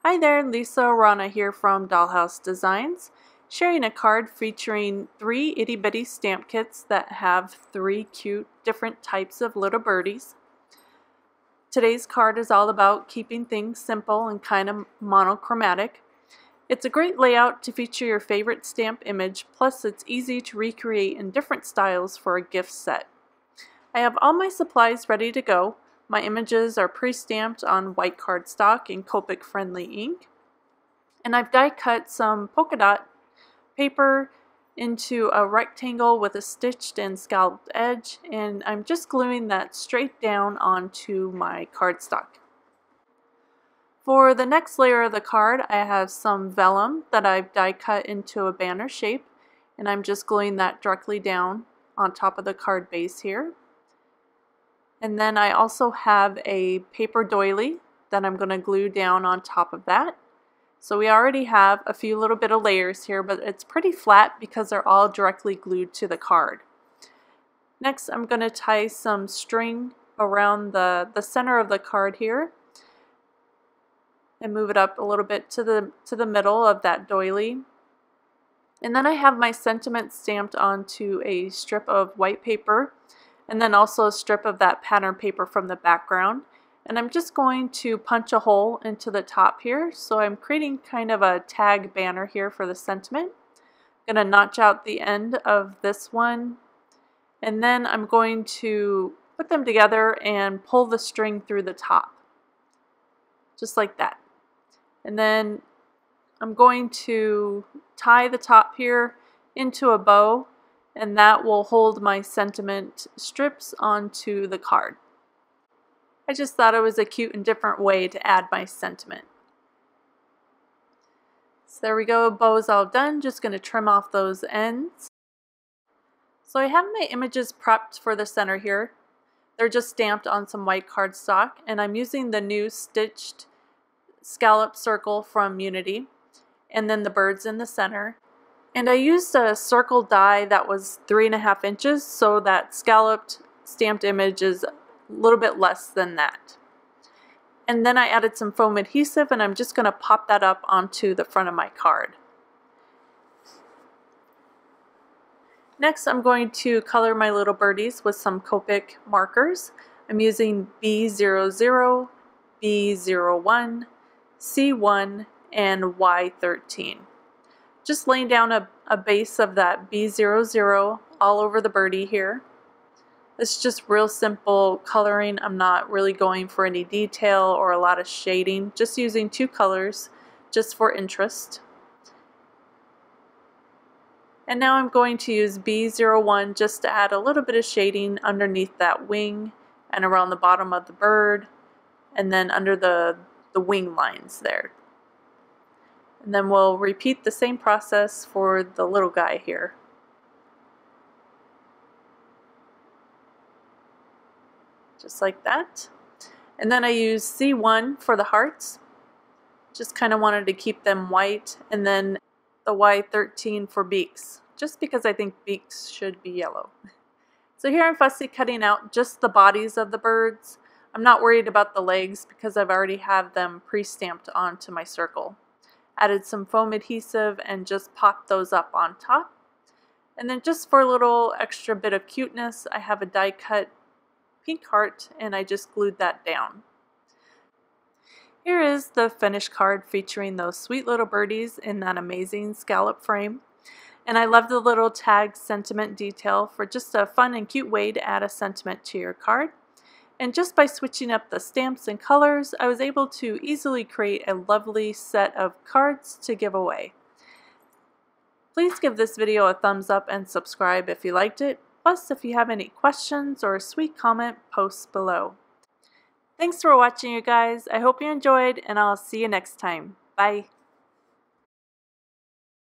Hi there, Lisa Rana here from Dollhouse Designs, sharing a card featuring 3 itty bitty stamp kits that have 3 cute different types of little birdies. Today's card is all about keeping things simple and kind of monochromatic. It's a great layout to feature your favorite stamp image, plus it's easy to recreate in different styles for a gift set. I have all my supplies ready to go. My images are pre-stamped on white cardstock in Copic friendly ink. And I've die cut some polka dot paper into a rectangle with a stitched and scalloped edge, and I'm just gluing that straight down onto my cardstock. For the next layer of the card, I have some vellum that I've die cut into a banner shape, and I'm just gluing that directly down on top of the card base here. And then I also have a paper doily that I'm going to glue down on top of that. So we already have a few little bit of layers here, but it's pretty flat because they're all directly glued to the card. Next, I'm going to tie some string around the center of the card here and move it up a little bit to the middle of that doily. And then I have my sentiment stamped onto a strip of white paper, and then also a strip of that pattern paper from the background. And I'm just going to punch a hole into the top here, so I'm creating kind of a tag banner here for the sentiment. I'm going to notch out the end of this one, and then I'm going to put them together and pull the string through the top, just like that. And then I'm going to tie the top here into a bow, and that will hold my sentiment strips onto the card. I just thought it was a cute and different way to add my sentiment. So there we go, bow's all done. Just going to trim off those ends. So I have my images prepped for the center here. They're just stamped on some white cardstock, and I'm using the new stitched scallop circle from Unity, and then the birds in the center. And I used a circle die that was 3.5 inches, so that scalloped stamped image is a little bit less than that. And then I added some foam adhesive, and I'm just going to pop that up onto the front of my card. Next, I'm going to color my little birdies with some Copic markers. I'm using B00, B01, C1, and Y13. Just laying down a base of that B00 all over the birdie here. It's just real simple coloring. I'm not really going for any detail or a lot of shading, just using 2 colors just for interest. And now I'm going to use B01 just to add a little bit of shading underneath that wing and around the bottom of the bird, and then under the wing lines there. And then we'll repeat the same process for the little guy here. Just like that. And then I use C1 for the hearts. Just kind of wanted to keep them white. And then the Y13 for beaks, just because I think beaks should be yellow. So here I'm fussy cutting out just the bodies of the birds. I'm not worried about the legs because I've already have them pre-stamped onto my circle. Added some foam adhesive and just popped those up on top. And then just for a little extra bit of cuteness, I have a die cut pink heart, and I just glued that down. Here is the finished card featuring those sweet little birdies in that amazing scallop frame. And I love the little tag sentiment detail for just a fun and cute way to add a sentiment to your card. And just by switching up the stamps and colors, I was able to easily create a lovely set of cards to give away. Please give this video a thumbs up and subscribe if you liked it. Plus, if you have any questions or a sweet comment, post below. Thanks for watching, you guys. I hope you enjoyed, and I'll see you next time. Bye.